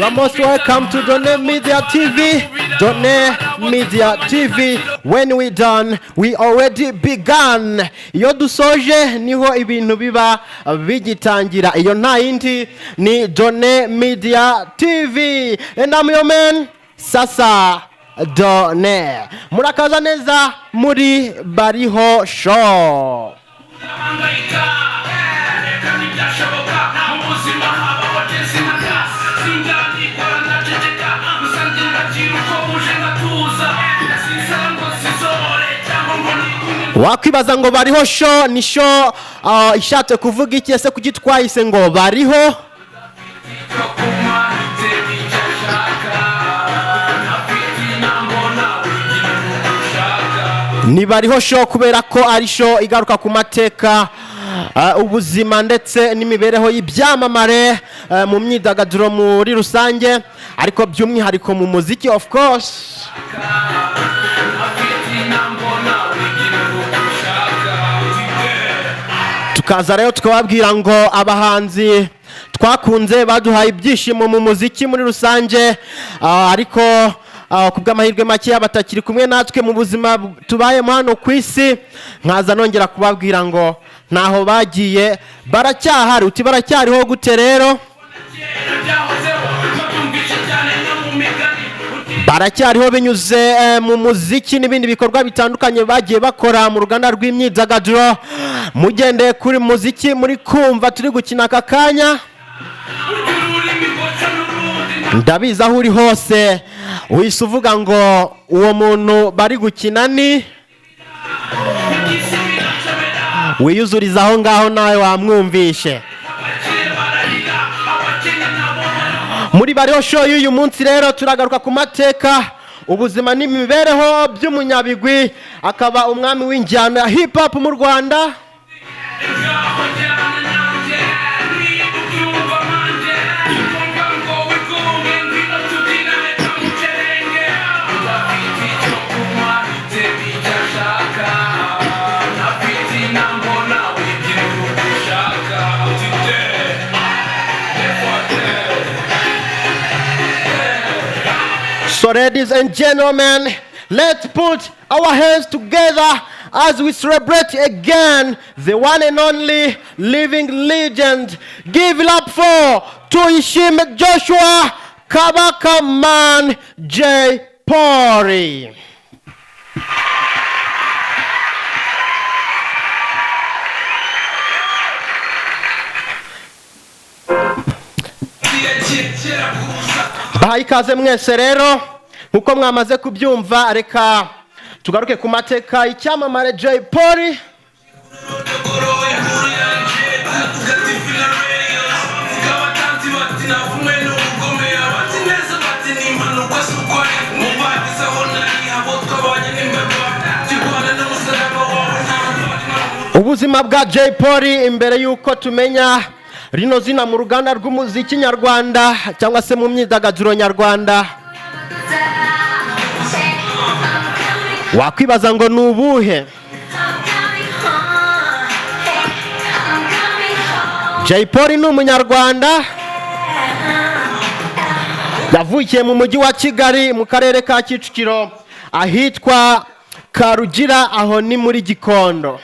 You are most welcome to DONNE Media TV. DONNE Media TV. When we done, we already begun. Iyo dusoje niho ibintu biba bigitangira. Iyo nta yindi ni DONNE Media TV. And I'm your man, SASA. DONNE. Murakaza neza muri Bariho Show. Wakwibaza ngo Bariho Show ni show ishatse kuvuga iki ese kugitwayise ngo Bariho ni Bariho Show kubera ko ari show igaruka ku mateka ubuzima ndetse n'imibereho y'ibyamamare mu myidagaduro muri rusange ariko by'umwihariko mu muziki of course. Tukaza rero tukababwira ngo abahanzi twakunze baduhaye ibyishimo mu muziki muri rusange ariko kubw'amahirwe make batakiri kumwe natwe mu buzima tubayemo hano ku isi nkaza nongera kubabwira ngo naho bagiye baracyahari uti baracyariho gute rero baracyariho binyuze mu muziki n'ibindi bikorwa bitandukanye bagiye bakora mu ruganda rw'imyidagaduro mugendeye kuri muziki muri kumva turi gukina aka kanya ndabiza aho uri hose wise uvuga ngo uwo muntu bari gukina ni wiyuzuriza aho ngaho nawe wamwumvishe muri Bariho Show y'uyu munsi rero turagaruka ku mateka ubuzima n'imibereho by'umunyabigwi akaba umwami w'injyana hip hop mu Rwanda So ladies and gentlemen, let's put our hands together as we celebrate again the one and only living legend. Give it up for Tuyishime Joshua Kabaka Man J. Pori. Bahaye ikaze mwese rero nkuko mwamaze kubyumva reka tugaruke ku mateka icyamamare J. Pori ubuzima bwa J. Pori imbere yuko tumenya rino zina mu ruganda rw'umuziki nyarwanda cyangwa se mu myidagaduro nyarwanda wakwibaza ngo nubuhe J. Pori ni umunyarwanda yavukiye mu mujyi wa Kigali mu karere ka Kicukiro ahitwa Karugira aho ni muri Gikondo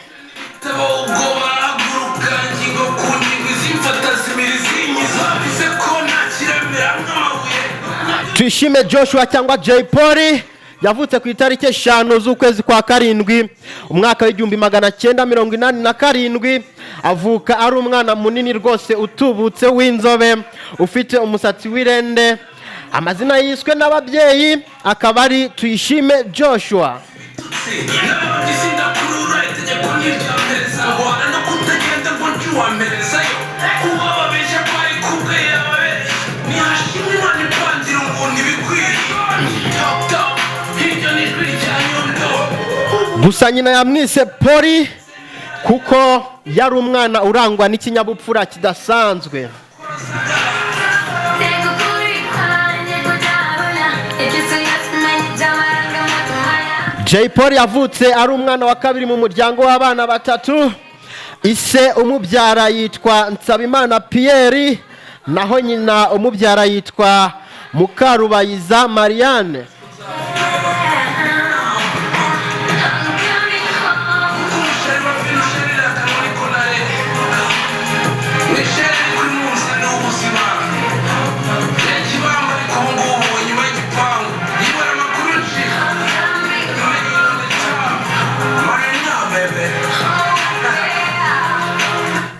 Tuyishime Joshua cyangwa J. Pori yavutse ku itariki 5 z'ukwezi kwa karindwi umwaka w'1987 avuka ari umwana munini rwose utubutse w'inzobe ufite umusatsi w'irende amazina yiswe n'ababyeyi akaba ari Tuyishime Joshua gusa nyina yamwise Pori kuko yari umwana urangwa n'ikinyabupfura kidasanzwe J. Pori yavutse ari umwana wa kabiri mu muryango w'abana batatu ise umubyara yitwa Nsabimana Pierre naho nyina umubyara yitwa Mukarubayiza Marianne.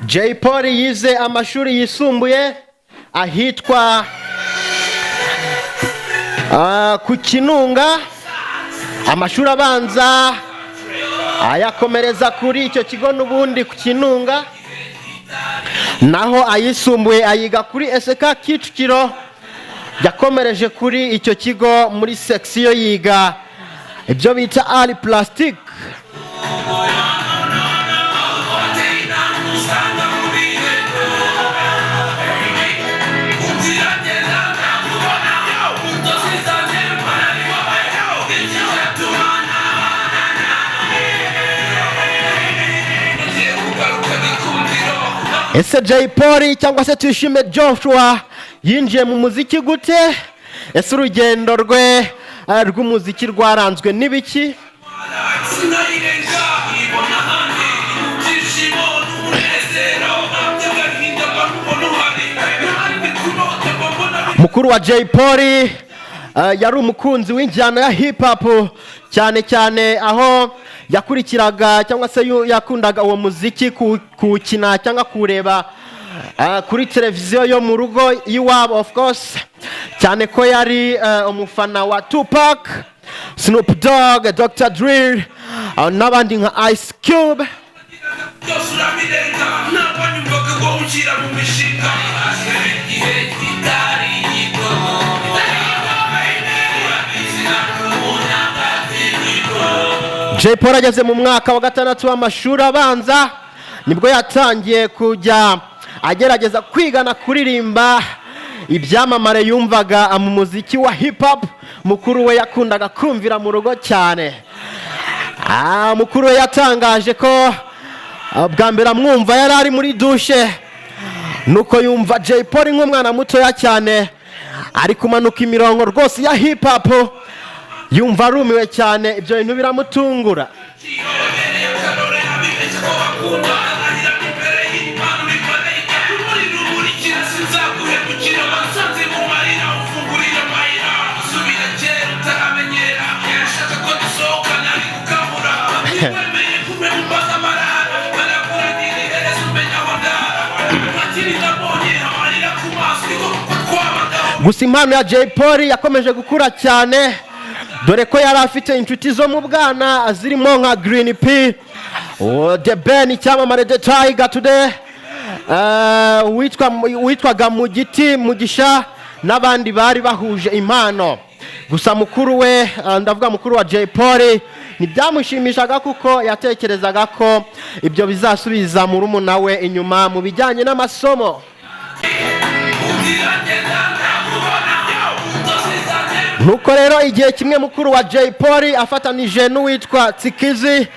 Jay Polly yize amashuri yisumbuye ahitwa ku Kinunga, amashuri abanza ayakomereza kuri icyo kigo n'ubundi ku Kinunga, naho ayisumbuye ayiga kuri SK Kicukiro, yakomereje kuri icyo kigo muri section yiga ibyo bita ari plastic. Ese Jay Polly cyangwa se Tuyishime Joshua yinjiye mu muziki gute? Ese urugendo rwe rw'umuziki rwaranzwe n'ibiki? Mukuru wa Jay Polly yari umukunzi w'injyana ya hip hop cyane cyane, aho yakurikiraga cyangwa se yakundaga uwo muziki kuwukina cyangwa kureba kuri televiziyo yo mu rugo iwabo, of course, cyane ko yari umufana wa Tupac, Snoop Dogg, Dr. Dre n'abandi nka Ice Cube. Jay Polly ageze mu mwaka wa 6 w'amashuri abanza nibwo yatangiye kujya agerageza kwigana kuririmba ibyamamare yumvaga mu muziki wa hip hop. Mukuru we yakundaga kumvira mu rugo cyane. Mukuru we yatangaje ko bwa mbere amwumva yari ari muri douche, nuko yumva Jay Polly nk'umwana mutoya cyane ari kumanuka imirongo rwose ya hip hop, yumva arumiwe cyane, ibyo bintu biramutungura. Gusa impano ya Jay Polly yakomeje gukura cyane, dore ko yari afite inshuti zo mu bwana zirimo nka Green P, The Ben icyamamare The Tiger Today, witwaga mu giti Mugisha n'abandi bari bahuje impano. Gusa mukuru we, ndavuga mukuru wa Jay Polly, ntibyamushimishaga kuko yatekerezaga ko ibyo bizasubiza murumuna we inyuma mu bijyanye n'amasomo. Nuko rero igihe kimwe mukuru wa Jay Polly afatanije n'uwitwa Tsikizi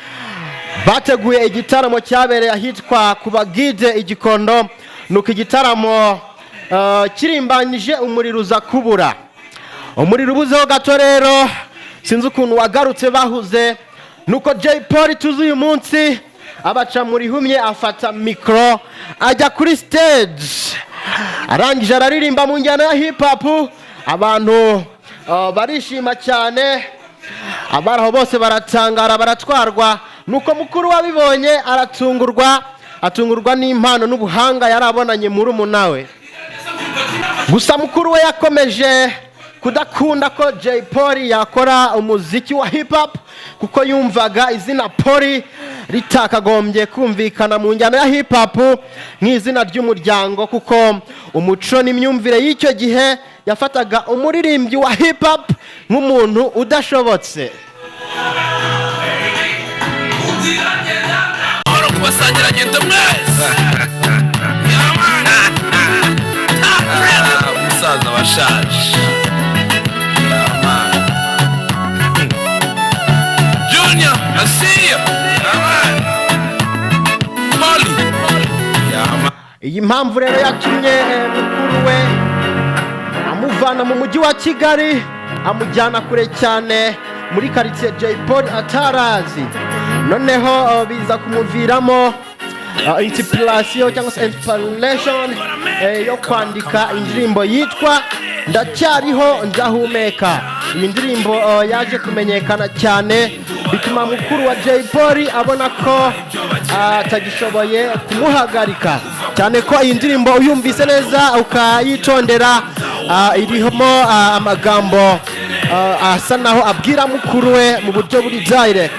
bateguye igitaramo cyabereye ahitwa Kubagide Igikondo. Nuko igitaramo kirimbanije umuriro uza kubura. Umuriro ubuzeho gato rero sinzi ukuntu wagarutse bahuze. Nuko Jay Polly tuzi uyu munsi abaca muri humye, afata mikro ajya kuri stage, arangije araririmba mu njyana ya hip hop. Abantu barishima cyane, Bariho bose baratangara baratwarwa. Nuko mukuru wabibonye atungurwa n'impano n'ubuhanga yarabonanye murumuna we. Gusa mukuru we yakomeje kudakunda ko Jay Polly yakora umuziki wa hip hop kuko yumvaga izina Polly ritakagombye kumvikana mu njyana ya hip hop nk'izina ry'umuryango, kuko umuco n'imyumvire y'icyo gihe yafataga umuririmbyi wa hip hop nk'umuntu udashobotse. Umusaza washaje Junior, I see you. Iyi mpamvu rero yatumye mukuru we amuvana mu mujyi wa Kigali amujyana kure cyane muri quartier Jay Paul atarazi, noneho biza kumuviramo inspiration cyangwa se inspiration yo kwandika indirimbo yitwa Ndacyariho Ndahumeka. Iyi ndirimbo yaje kumenyekana cyane bituma mukuru wa Jay Paul abona ko atagishoboye kumuhagarika, cyane ko iyi ndirimbo uyumvise neza ukayitondera irimo amagambo asa naho abwira mukuru we mu buryo buri direct.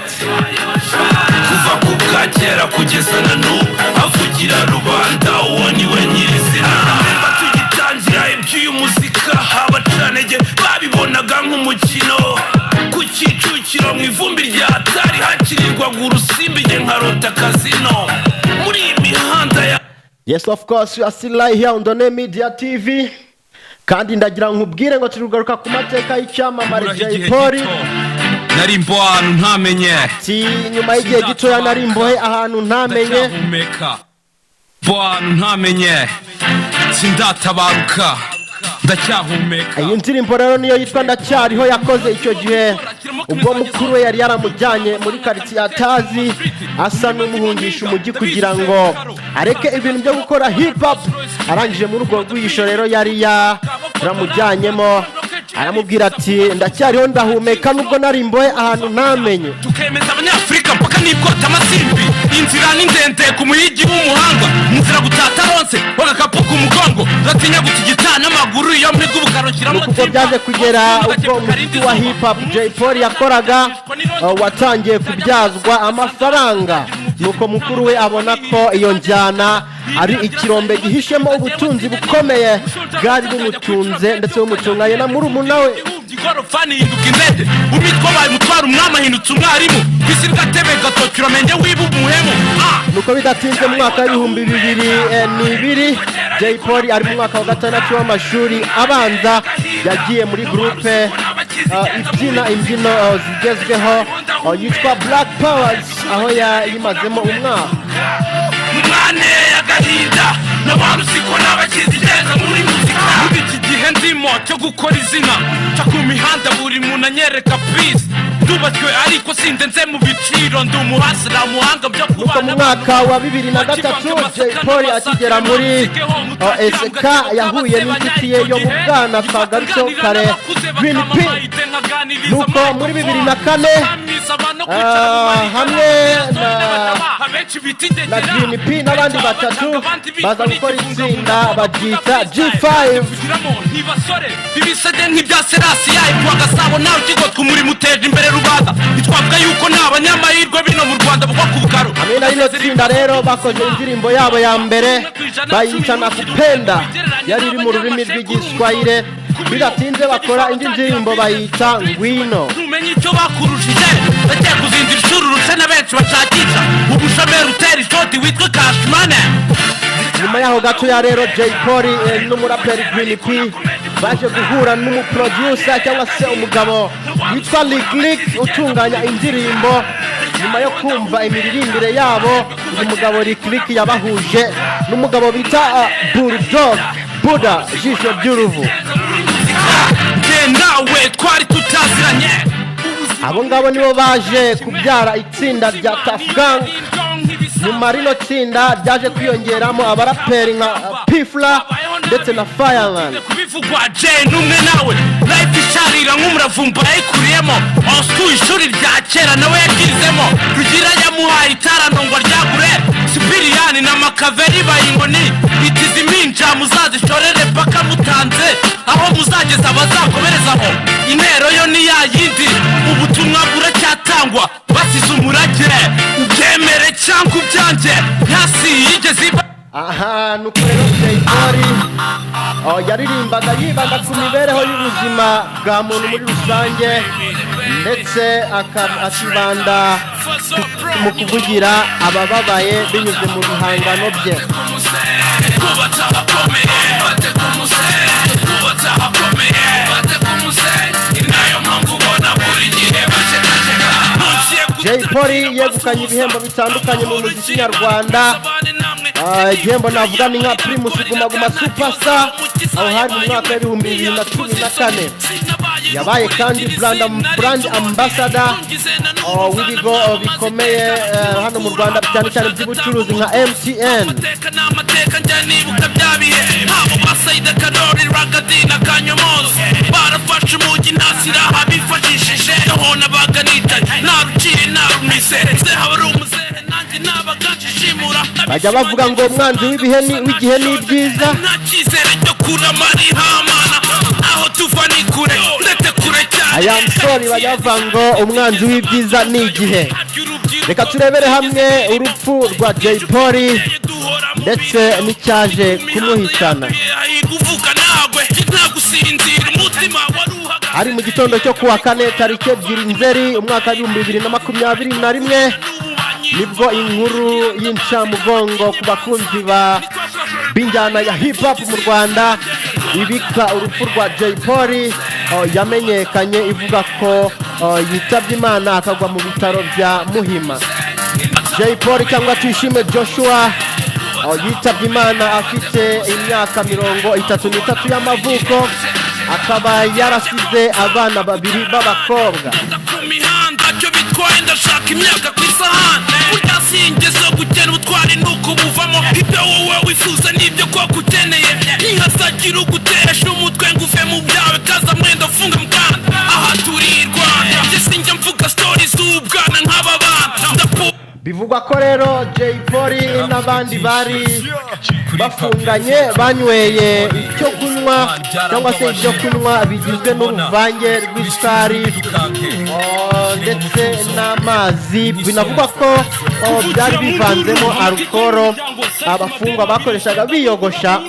Kuva ku Kagera kugeza na n'ubu avugira rubanda, uwo ni we nyirizina. Tugitangira iby'uyu muzika abacanege babibonaga nk'umukino, ku Kicukiro mu ivumbi rya Atari hakirirwaga urusimbi nge nkarota kazino muri iyi mihanda ya. Yes, of course, you are still live here on DONNE Media TV. Kandi ndagira nkubwire ngo turugaruka ku mateka y'icyamamare Jay Paul. Narimbo ahantu ntamenye, si nyuma y'igihe gitoya narimbohe ahantu ntamenye, bo ahantu ntamenye sindatabaruka ndacyahumeka. iyi ndirimbo rero niyo yitwa Ndacyariho, yakoze icyo gihe ubwo mukuru we yari yaramujyanye muri quartier atazi, asa n'umuhungisha umujyi kugira ngo areke ibintu byo gukora hip hop. Arangije muri urwo rwisho rero yari yaramujyanyemo, aramubwira ati ndacyariho ndahumeka nubwo narimbohe ahantu ntamenye. Tukemeza abanyafrika mpaka nibwota amasimbi, inzira ni ndende ku muhigi w'umuhanga, inzira gutata ronse bagakapu ku mugongo, gatinya gutigita n'amaguru iyo muri gubukarukiramo. Kuko byaje kugera ubwo umuziki wa hip hop Jay Paul yakoraga watangiye kubyazwa amafaranga, nuko mukuru we abona ko iyo njyana ari ikirombe gihishemo ubutunzi bukomeye bwari bumutunze ndetse bumutunganye na murumuna we. Igorofani hinduka indege, umitwa baye mutwara umwami ahindutse umwarimu, kwisi gatebe gatokira menge wibu umuhemu. Nuko bidatinze mu mwaka w'ibihumbi 2002 Jay Paul ari mu mwaka wa gatandatu w'amashuri abanza, yagiye muri groupe ibyina imbyino zigezweho yitwa Black Powers, aho yayimazemo umwaka. Mwane y'agahinda n'abantu siko n'abakizi neza muri muzika. Iki gihe ndimo cyo gukora izina cyo ku mihanda, buri muntu anyereka peace. Ndubatswe ariko sindenze mu biciro, ndi umuhasira muhanga byo kubana. Mu mwaka wa 2003 Jay Paul akigera muri SK yahuye n'inshuti ye yo mu bwana twagarutseho kare Green P. Nuko muri 2004 hamwe na Green P n'abandi batatu baza gukora itsinda baryita G5. Ibisage nk'ibya serasi yayo Gasabo nawe kigo twumuri muteje imbere rubanda, bitwavuga yuko n'abanyamahirwe bino mu Rwanda bwo kubukaro. Hamwe na ino tsinda rero bakoze indirimbo yabo ya mbere bayita Nakupenda, yari iri mu rurimi rw'igiswahili. Bidatinze bakora indi ndirimbo bayita Ngwino. Tumenye icyo bakurushije bagiye kuzindira ishuri uruse na benshi bashakisha ubushomeri utera ishoti witwa Cashmane. Nyuma yaho gato ya rero Jay Paul n'umuraperi Green P baje guhura n'umuproducer cyangwa se umugabo witwa Lick utunganya indirimbo. Nyuma yo kumva imiririmbire yabo, uyu mugabo Lick yabahuje n'umugabo bita Bulldog Buda jisho by'uruvu. Nawe twari tutaziranye, abo ngabo nibo baje kubyara itsinda rya Tuff Gang. Nyuma rino tsinda ryaje kwiyongeramo abaraperi nka Pifla ndetse na Fireman. kubivugwa Jay numwe nawe life isharira nk'umuravumba yayikuriyemo, ostu ishuri rya kera nawe yagizemo, rugira yamuhaye itaranongwa ryagure Sipiriyani na Makaveri bayingoni itiziminja muzazishorere paka mutanze, aho muzageza abazakomerezaho intero yo ni ya yindi, ubutumwa buracyatangwa basize umurage, ubyemere cyangwa ubyanjye ntasi yigeze iba. Aha nuko rero Jay Paul yaririmbaga yibanda ku mibereho y'ubuzima bwa muntu muri rusange, ndetse akibanda mu kuvugira abababaye binyuze mu bihangano bye. Jay Polly yegukanye ibihembo bitandukanye mu muziki nyarwanda. Igihembo navuga ni nka Primus Guma Guma Superstar aho hari mu mwaka w'ibihumbi 2014. Yabaye kandi brand ambassador w'ibigo bikomeye hano mu Rwanda cyane cyane by'ubucuruzi nka MTN. Amateka njanibuka byabihe habo basayida Dore Ragadina Kanyomozi barafashe umugi nasira habifashishije hona baganita narucire narumise habari umuzehe nanjye nabagashishimura bajya bavuga ngo umwanzi w'igihe ni byiza nakizere cyo kuramari hamana aho tuva ni kure ndetse kure cyane I am sorry bajya bavuga ngo umwanzi w'ibyiza ni igihe. Reka turebere hamwe urupfu rwa Jay Polly ndetse n'icyaje kumuhitana. Ari mu gitondo cyo kuwa kane tariki 2 Nzeri umwaka wa 2021 nibwo inkuru y'incamugongo ku bakunzi b'injyana ya hip hop mu Rwanda ibika urupfu rwa Jay Polly yamenyekanye ivuga ko yitabye Imana akagwa mu bitaro bya Muhima. Jay Polly cyangwa Tuyishime Joshua yitabye Imana afite imyaka 33 y'amavuko, akaba yarasize abana babiri b'abakobwa. Cyo bitwaye ndashaka imyaka ku isahani udasingezo gukena ubutwari nuko buvamo ibyo wowe wifuza n'ibyo ko kukeneye ntihasagira ugutesha umutwe nguve mu byawe kaza mwendo funga mukanda aha turi Rwanda sinjya mvuga stories z'ubwana nk'aba bana. Bivugwa ko rero Jay Polly n'abandi bari bafunganye banyweye icyo kunywa cyangwa se ibyo kunywa bigizwe n'uruvange rw'isukari ndetse n'amazi. Binavugwa ko byari bivanzemo alcohol abafungwa bakoreshaga biyogosha.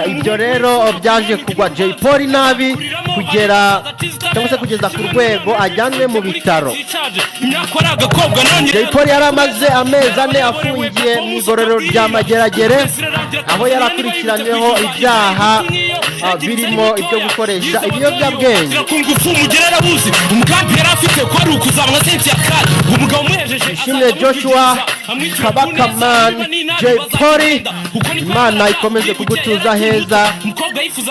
Ibyo rero byaje kugwa Jay Polly nabi kugeza ku rwego ajyanwe mu bitaro. Jay Polly yaramaze amezi 4 afungiye mu igororero rya Mageragere aho yarakurikiranyweho ibyaha birimo ibyo gukoresha ibiyobyabwenge. Ishimwe Joshua Kabakaman Jay Polly, Imana ikomeze kugutuza heza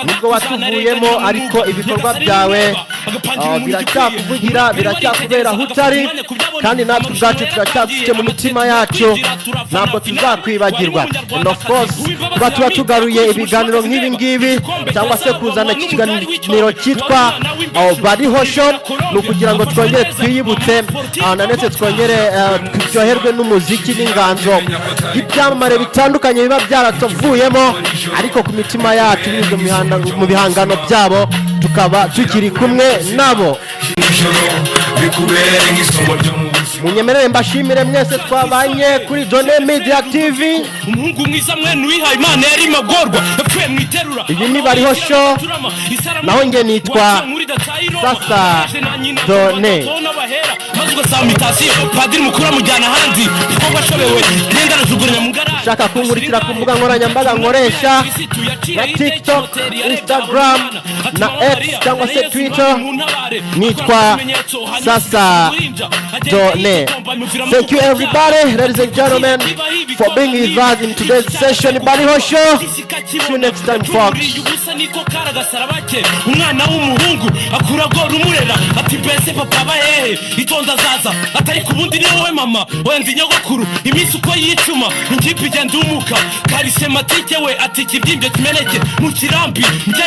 nubwo watuvuyemo, ariko ibikorwa byawe biracyakuvugira biracyakubera hutari, kandi natwe ubwacu turacyafite mu mitima yacu, ntabwo tuzakwibagirwa. And of course tuba tugaruye ibiganiro nk'ibi ngibi cyangwa se kuzana ikiganiro cyitwa BARIHOSHOW ni ukugira ngo twongere twiyibutse ndetse twongere turyoherwe n'umuziki n'inganzo y'ibyamamare bitandukanye biba byaratuvuyemo, ariko ku mitima yacu binyuze mu bihangano byabo tukaba tukiri kumwe nabo. Munyemerere mbashimire mwese twabanye kuri DONNE Media TV. Umuhungu mwiza mwene wihaye Imana yari magorwa yapfuye mwiterura. Iyi ni BARIHOSHOW naho nge nitwa SASA DONNE. Padiri mukuru amujyana hanze kuko bashobewe nenda rajugurira mu ngara. Shaka kunkurikira ku mbuga nkoranyambaga nkoresha na TikTok, Instagram na X cyangwa se Twitter, nitwa SASA DONNE. Thank you everybody, ladies and gentlemen, for being with us in today's session BARIHOSHOW. See you next time, folks. Umwana w'umuhungu akuragora umurera ati mbese papa bahehe itonda zaza atari kubundi ni wowe mama wenda nyogokuru iminsi uko yicuma injipi igenda umuka karisematike we ati kibyimbye kimeneke mu kirambi.